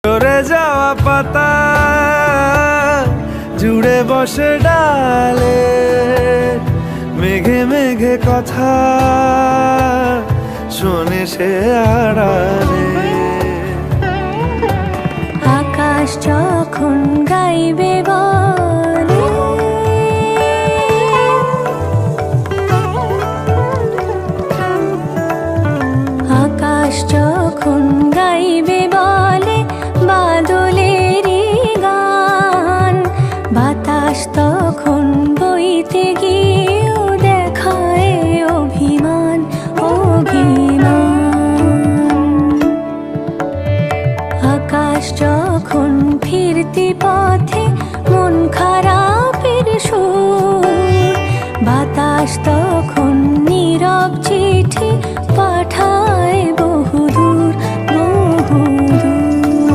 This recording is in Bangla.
ঝরে যাওয়া পাতা জুড়ে বসে ডালে, মেঘে মেঘে কথা শোনে সে আড়ালে। আকাশ যখন গাইবে বলে, আকাশ যখন গাইবে বলে বাদলেরই গান, বাতাস তখন বইতে গিয়েও দেখায় অভিমান অভিমান। আকাশ যখন ফিরতি পথে মন খারাপের সুর, বাতাস